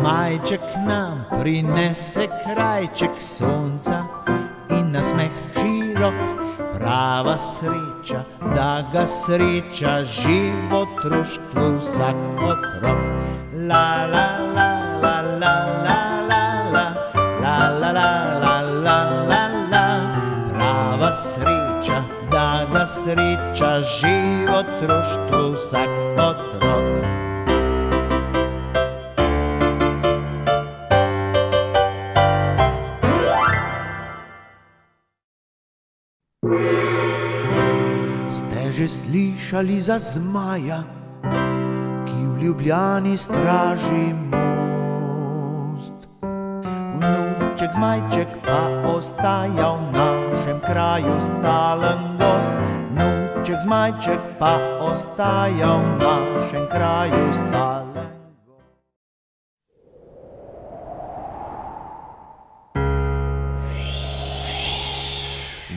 zmajček nam prinese krajček sonca in nasmeh širok, prava sreča, da ga sreča živo otroštvu vsak otrok. La la la la la la la la la la la la la la, prava sreča, da ga sreča živo otroštvu vsak otrok. Ste že slišali za zmaja, ki v Ljubljani straži most? Vnuček zmajček pa ostaja v našem kraju stalen gost. Vnuček zmajček pa ostaja v našem kraju stalen gost.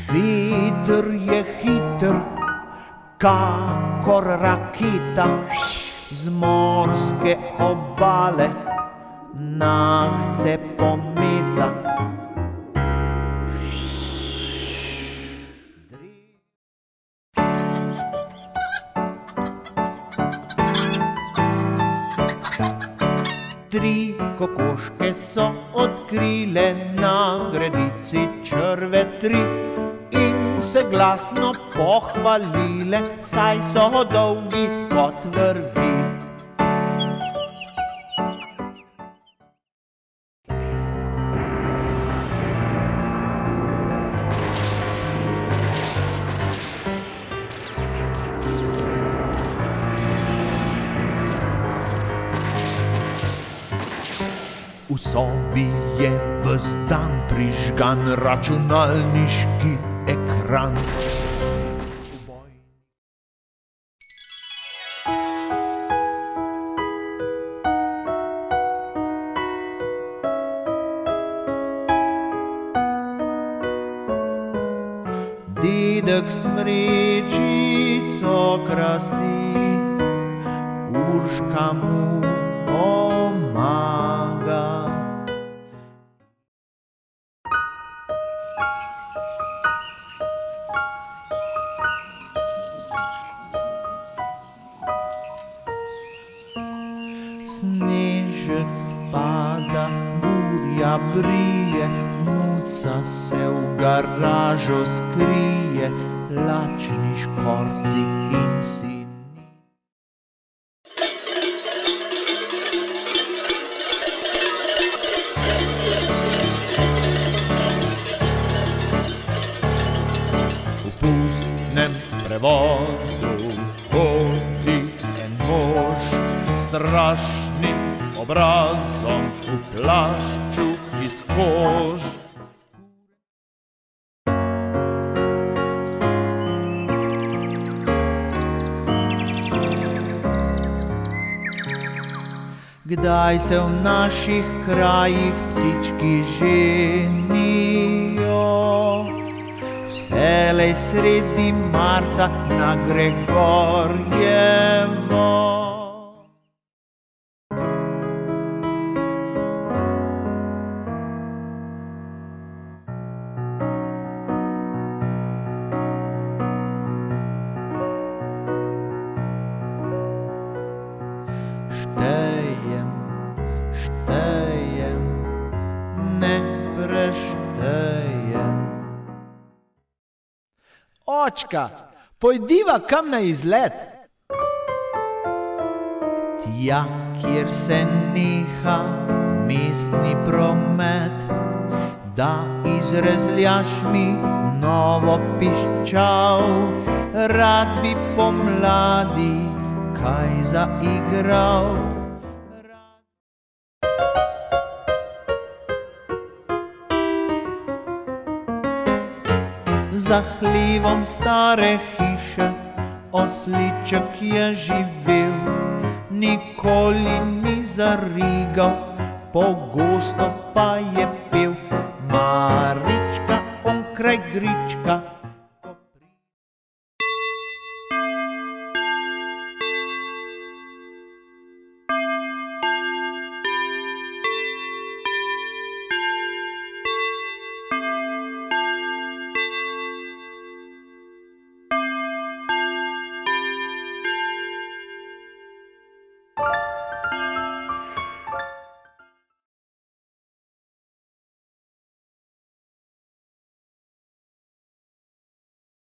Veter je hiter, kakor raketa, z morske obale nagce pometa. Tri kokoške so odkrile na gredici črve tri in se glasno pohvalile, saj so dolgi kot vrvi. V sobi je ves dan prižgan računalniški ekran. Dedek smrečico krasi, Urška mu pomaga. Snežec pada, burja brije, muca se v garažo skrije, lačni škorci in sini. V pustnem sprevodu hodi en mož s strašnim obrazom v plašču iz kož. Kdaj se v naših krajih ptički ženijo? Vselej sredi marca na Gregorjevo. Štejem, štejem, ne preštejem. Očka, pojdiva kam na izlet. Tja, kjer se neha mestni promet, da izrezljaš mi novo piščal. Rad bi pomladi kaj zaigral. Za hlevom stare hiše osliček je živel, nikoli ni zarigal, pogosto pa je pel. Marička onkraj grička,